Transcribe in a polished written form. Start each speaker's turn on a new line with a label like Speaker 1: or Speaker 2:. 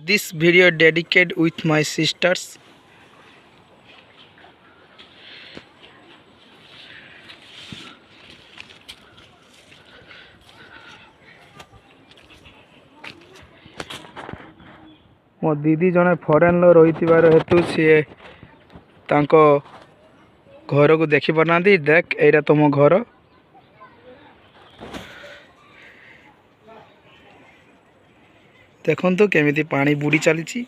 Speaker 1: This video dedicated with my sisters. मो दीदी जने फॉरेन रही हेतु सी घर को देखी पारना। देख एटा तुम घर देखु केमी पानी बुड़ी चली।